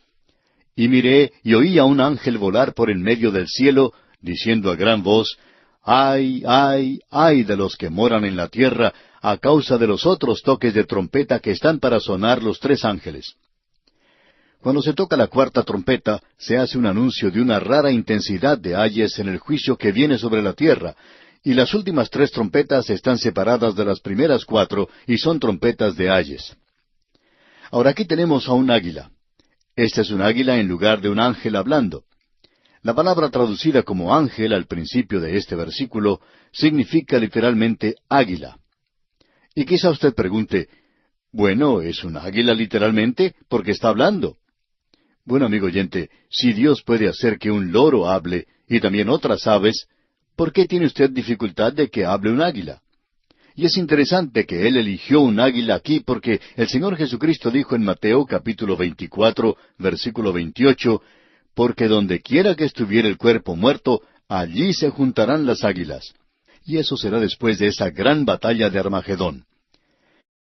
«Y miré y oí a un ángel volar por en medio del cielo, diciendo a gran voz, ay, ay, ay de los que moran en la tierra, a causa de los otros toques de trompeta que están para sonar los tres ángeles. Cuando se toca la cuarta trompeta, se hace un anuncio de una rara intensidad de ayes en el juicio que viene sobre la tierra, y las últimas tres trompetas están separadas de las primeras cuatro y son trompetas de ayes. Ahora aquí tenemos a un águila. Este es un águila en lugar de un ángel hablando. La palabra traducida como ángel al principio de este versículo significa literalmente águila. Y quizá usted pregunte, bueno, ¿es un águila literalmente? Porque está hablando. Bueno, amigo oyente, si Dios puede hacer que un loro hable y también otras aves, ¿por qué tiene usted dificultad de que hable un águila? Y es interesante que Él eligió un águila aquí porque el Señor Jesucristo dijo en Mateo capítulo 24, versículo 28, porque donde quiera que estuviera el cuerpo muerto, allí se juntarán las águilas. Y eso será después de esa gran batalla de Armagedón.